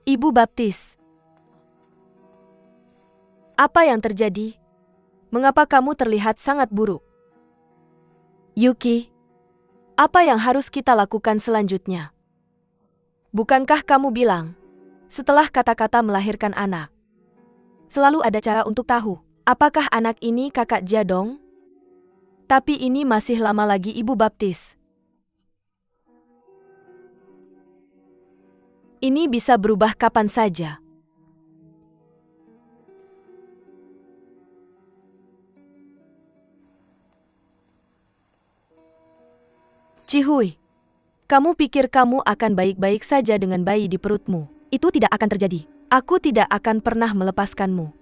Ibu baptis. Apa yang terjadi? Mengapa kamu terlihat sangat buruk? Yuki, apa yang harus kita lakukan selanjutnya? Bukankah kamu bilang, setelah kata-kata melahirkan anak, selalu ada cara untuk tahu, apakah anak ini kakak Jadong? Tapi ini masih lama lagi ibu baptis. Ini bisa berubah kapan saja. Cihui, kamu pikir kamu akan baik-baik saja dengan bayi di perutmu? Itu tidak akan terjadi. Aku tidak akan pernah melepaskanmu.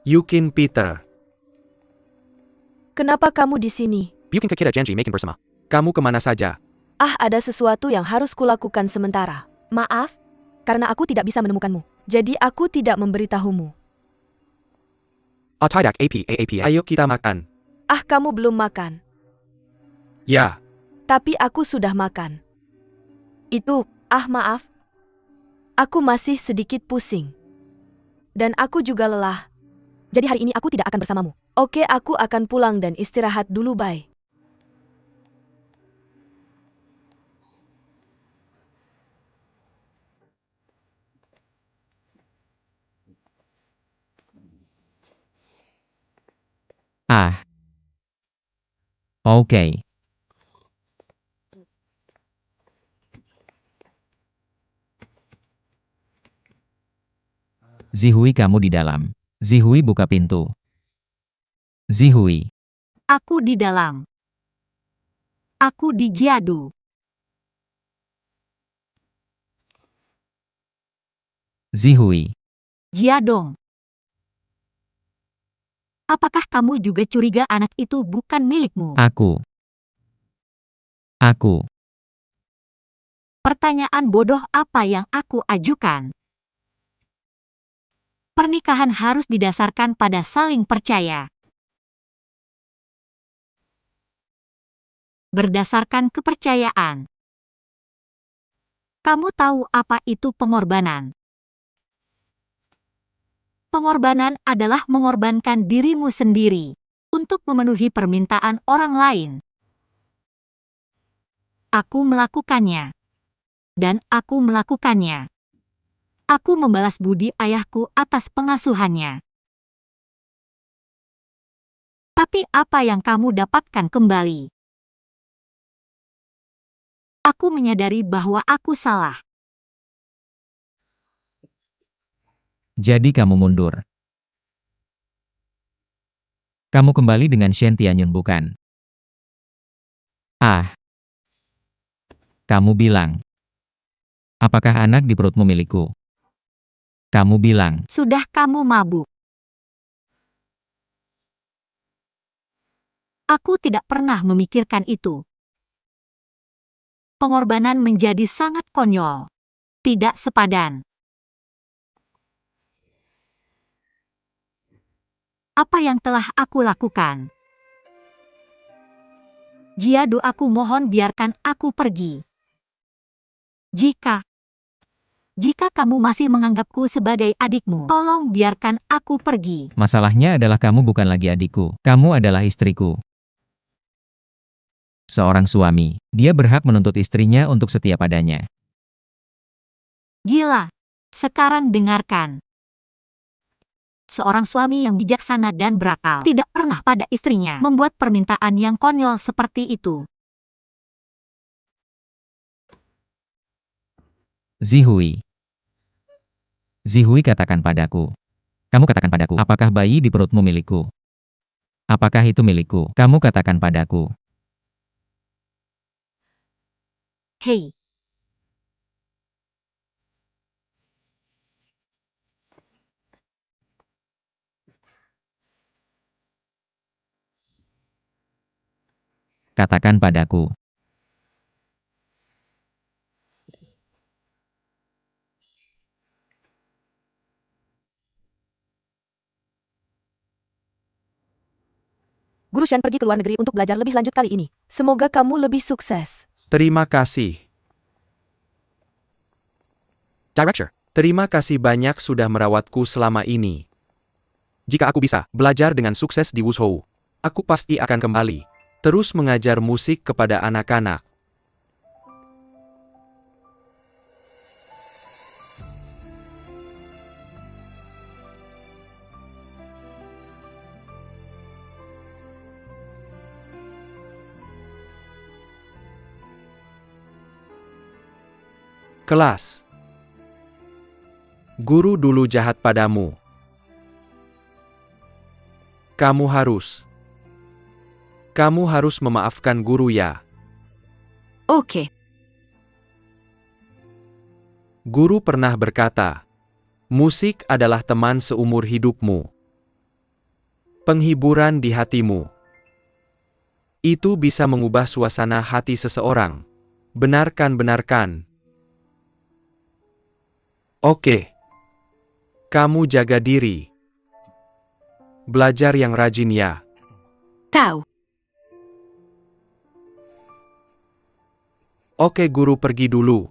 Yukin Peter. Kenapa kamu di sini? Yukin kekira janji makin bersama. Kamu kemana saja? Ah, ada sesuatu yang harus kulakukan sementara. Maaf, karena aku tidak bisa menemukanmu. Jadi aku tidak memberitahumu. Oh tidak, AP. Ayo kita makan. Ah, kamu belum makan. Ya. Tapi aku sudah makan. Maaf. Aku masih sedikit pusing. Dan aku juga lelah. Jadi hari ini aku tidak akan bersamamu. Oke, aku akan pulang dan istirahat dulu, bye. Ah. Oke. Zihui, kamu di dalam. Zihui, buka pintu. Zihui. Aku di dalam. Aku di Jiadu. Zihui. Jiadong. Apakah kamu juga curiga anak itu bukan milikmu? Aku. Pertanyaan bodoh apa yang aku ajukan? Pernikahan harus didasarkan pada saling percaya. Berdasarkan kepercayaan. Kamu tahu apa itu pengorbanan? Pengorbanan adalah mengorbankan dirimu sendiri untuk memenuhi permintaan orang lain. Aku melakukannya. Dan aku melakukannya. Aku membalas budi ayahku atas pengasuhannya. Tapi apa yang kamu dapatkan kembali? Aku menyadari bahwa aku salah. Jadi kamu mundur. Kamu kembali dengan Shen Tianyun, bukan? Ah. Kamu bilang. Apakah anak di perutmu milikku? Kamu bilang. Sudah kamu mabuk. Aku tidak pernah memikirkan itu. Pengorbanan menjadi sangat konyol. Tidak sepadan. Apa yang telah aku lakukan? Jiadu, aku mohon biarkan aku pergi. Jika kamu masih menganggapku sebagai adikmu, tolong biarkan aku pergi. Masalahnya adalah kamu bukan lagi adikku. Kamu adalah istriku. Seorang suami, dia berhak menuntut istrinya untuk setia padanya. Gila. Sekarang dengarkan. Seorang suami yang bijaksana dan berakal tidak pernah pada istrinya membuat permintaan yang konyol seperti itu. Zihui. Zihui, katakan padaku. Kamu katakan padaku, apakah bayi di perutmu milikku? Apakah itu milikku? Kamu katakan padaku. Hei, Katakan padaku. Guru Shen pergi ke luar negeri untuk belajar lebih lanjut kali ini. Semoga kamu lebih sukses. Terima kasih. Director, terima kasih banyak sudah merawatku selama ini. Jika aku bisa belajar dengan sukses di Wuzhou, aku pasti akan kembali terus mengajar musik kepada anak-anak. Kelas. Guru dulu jahat padamu. Kamu harus memaafkan guru ya. oke. Guru pernah berkata, musik adalah teman seumur hidupmu. Penghiburan di hatimu. Itu bisa mengubah suasana hati seseorang. Benarkan. Oke. Kamu jaga diri. Belajar yang rajin ya. Tahu. Oke, guru pergi dulu.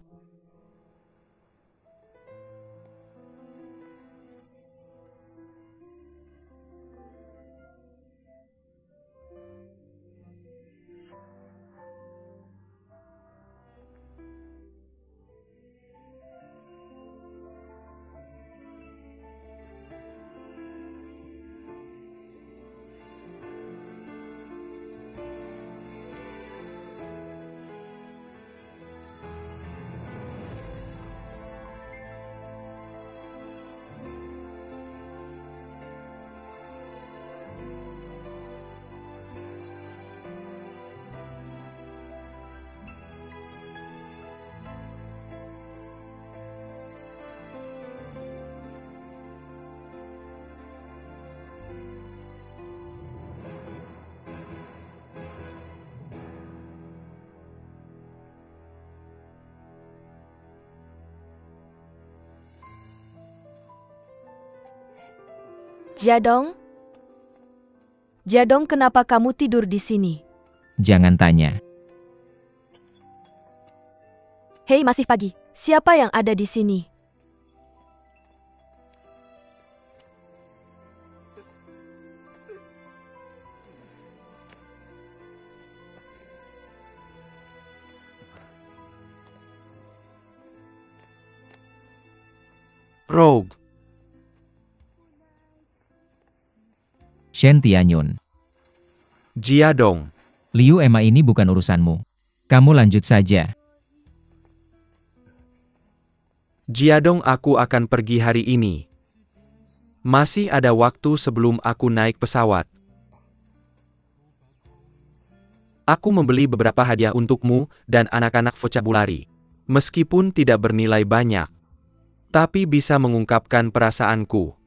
Jiadong, kenapa kamu tidur di sini? Jangan tanya. Hei, masih pagi. Siapa yang ada di sini? Rogue. Shen Tianyun. Jiadong. Liu Emma ini bukan urusanmu. Kamu lanjut saja. Jiadong, aku akan pergi hari ini. Masih ada waktu sebelum aku naik pesawat. Aku membeli beberapa hadiah untukmu dan anak-anak vocabulary. Meskipun tidak bernilai banyak, tapi bisa mengungkapkan perasaanku.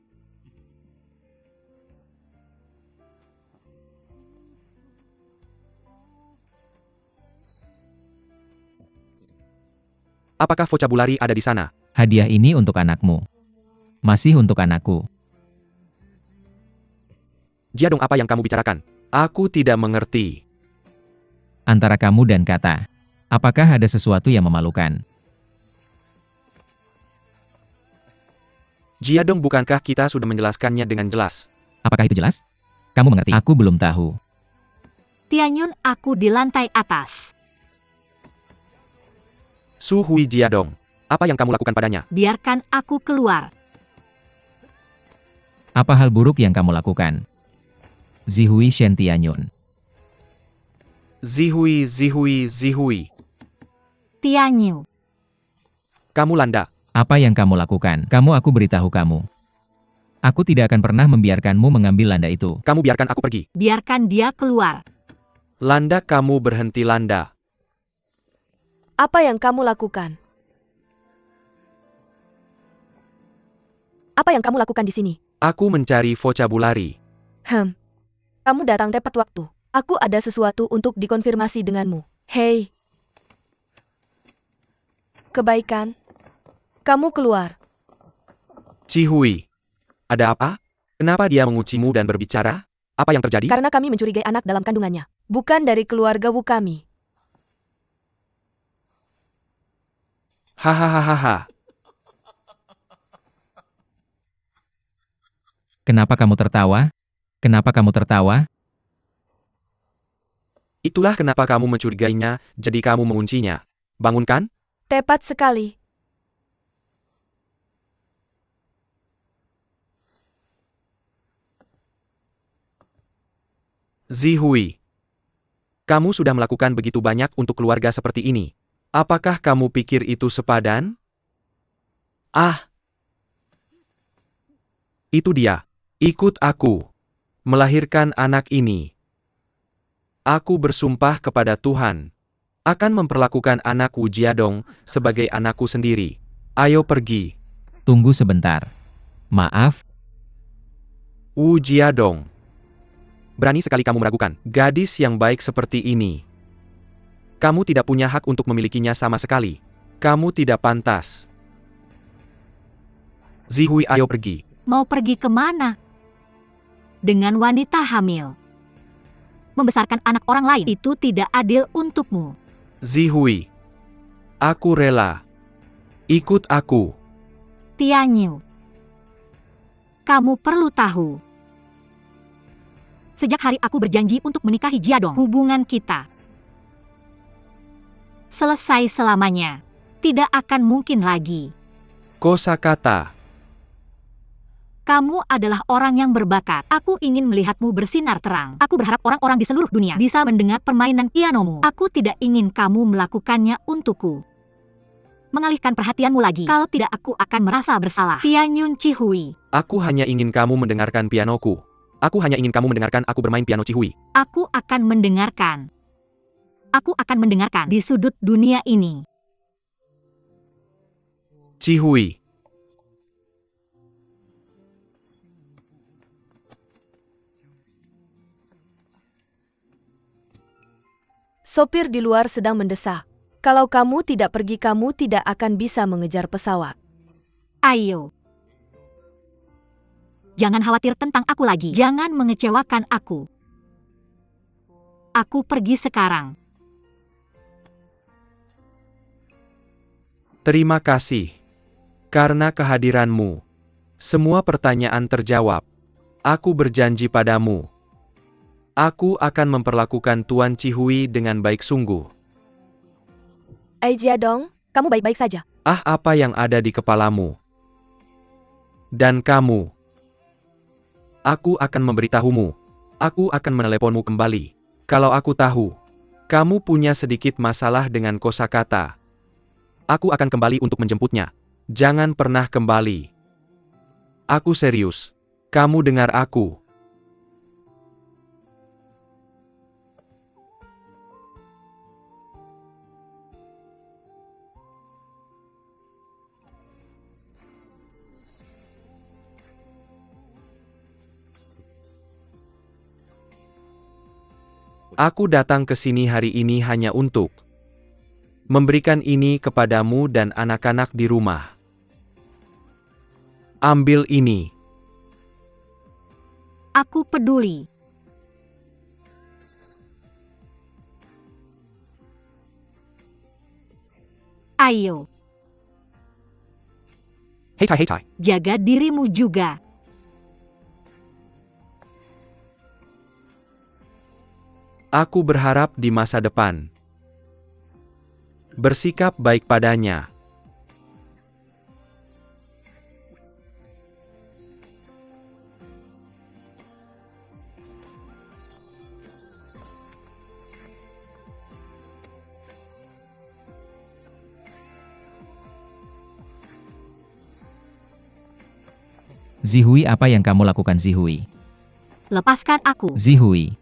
Apakah vocabulary ada di sana? Hadiah ini untuk anakmu. Masih untuk anakku. Jiadong, apa yang kamu bicarakan? Aku tidak mengerti. Antara kamu dan kata. Apakah ada sesuatu yang memalukan? Jiadong, bukankah kita sudah menjelaskannya dengan jelas? Apakah itu jelas? Kamu mengerti? Aku belum tahu. Tianyun, aku di lantai atas. Su Hui Jiadong, apa yang kamu lakukan padanya? Biarkan aku keluar. Apa hal buruk yang kamu lakukan? Zihui Shen Tianyun. Zihui. Tianyu. Kamu landa. Apa yang kamu lakukan? Aku beritahu kamu. Aku tidak akan pernah membiarkanmu mengambil Landa itu. Kamu biarkan aku pergi. Biarkan dia keluar. Landa, kamu berhenti, Landa. Apa yang kamu lakukan? Apa yang kamu lakukan di sini? Aku mencari vocabulary. Kamu datang tepat waktu. Aku ada sesuatu untuk dikonfirmasi denganmu. Hei. Kebaikan. Kamu keluar. Cihui. Ada apa? Kenapa dia menguncimu dan berbicara? Apa yang terjadi? Karena kami mencurigai anak dalam kandungannya. Bukan dari keluarga Wu kami. Hahaha. Kenapa kamu tertawa? Kenapa kamu tertawa? Itulah kenapa kamu mencurigainya, jadi kamu menguncinya. Bangunkan? Tepat sekali. Zihui. Kamu sudah melakukan begitu banyak untuk keluarga seperti ini. Apakah kamu pikir itu sepadan? Ah! Itu dia. Ikut aku. Melahirkan anak ini. Aku bersumpah kepada Tuhan. Akan memperlakukan anak Wu Jiadong sebagai anakku sendiri. Ayo pergi. Tunggu sebentar. Maaf, Wu Jiadong. Berani sekali kamu meragukan gadis yang baik seperti ini. Kamu tidak punya hak untuk memilikinya sama sekali. Kamu tidak pantas. Zihui, ayo pergi. Mau pergi kemana? Dengan wanita hamil. Membesarkan anak orang lain itu tidak adil untukmu. Zihui. Aku rela. Ikut aku. Tianyu. Kamu perlu tahu. Sejak hari aku berjanji untuk menikahi Jiadong, hubungan kita selesai selamanya. Tidak akan mungkin lagi. Kosakata. Kamu adalah orang yang berbakat. Aku ingin melihatmu bersinar terang. Aku berharap orang-orang di seluruh dunia bisa mendengar permainan pianomu. Aku tidak ingin kamu melakukannya untukku. Mengalihkan perhatianmu lagi. Kalau tidak, aku akan merasa bersalah. Tianyun Cihui. Aku hanya ingin kamu mendengarkan pianoku. Aku hanya ingin kamu mendengarkan aku bermain piano Cihui. Aku akan mendengarkan. Aku akan mendengarkan di sudut dunia ini. Cihui. Sopir di luar sedang mendesak. Kalau kamu tidak pergi, kamu tidak akan bisa mengejar pesawat. Ayo. Jangan khawatir tentang aku lagi. Jangan mengecewakan aku. Aku pergi sekarang. Terima kasih. Karena kehadiranmu. Semua pertanyaan terjawab. Aku berjanji padamu. Aku akan memperlakukan Tuan Cihui dengan baik sungguh. Jiadong, kamu baik-baik saja. Ah, apa yang ada di kepalamu? Dan kamu. Aku akan memberitahumu. Aku akan meneleponmu kembali. Kalau aku tahu, kamu punya sedikit masalah dengan kosakata. Aku akan kembali untuk menjemputnya. Jangan pernah kembali. Aku serius. Kamu dengar aku. Aku datang ke sini hari ini hanya untuk memberikan ini kepadamu dan anak-anak di rumah. Ambil ini. Aku peduli. Ayo, Hei Chai. jaga dirimu juga. Aku berharap di masa depan. Bersikap baik padanya. Zihui, apa yang kamu lakukan, Zihui? Lepaskan aku. Zihui.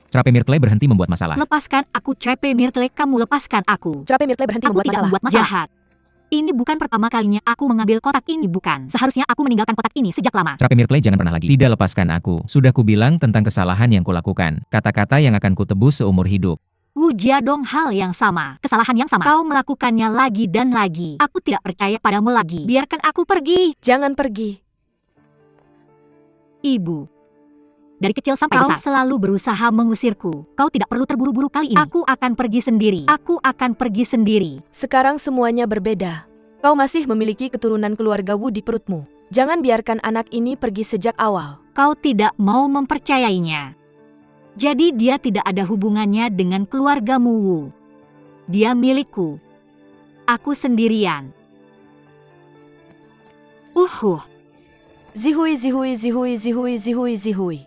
Cerape Myrtle berhenti membuat masalah. Lepaskan aku, Cerape Myrtle, kamu lepaskan aku. Cerape Myrtle berhenti Aku membuat tidak masalah. membuat masalah. Jahat. Ini bukan pertama kalinya aku mengambil kotak ini, bukan. Seharusnya aku meninggalkan kotak ini sejak lama. Cerape Myrtle, jangan pernah lagi. Tidak, lepaskan aku. Sudah kubilang tentang kesalahan yang kulakukan. Kata-kata yang akan kutebus seumur hidup. Wu Jiadong, hal yang sama. Kesalahan yang sama. Kau melakukannya lagi dan lagi. Aku tidak percaya padamu lagi. Biarkan aku pergi. Jangan pergi. Ibu. Dari kecil sampai besar, kau selalu berusaha mengusirku. Kau tidak perlu terburu-buru kali ini. Aku akan pergi sendiri. Aku akan pergi sendiri. Sekarang semuanya berbeda. Kau masih memiliki keturunan keluarga Wu di perutmu. Jangan biarkan anak ini pergi sejak awal. Kau tidak mau mempercayainya. Jadi dia tidak ada hubungannya dengan keluargamu, Wu. Dia milikku. Aku sendirian. Zihui, zihui, zihui, zihui, zihui, zihui.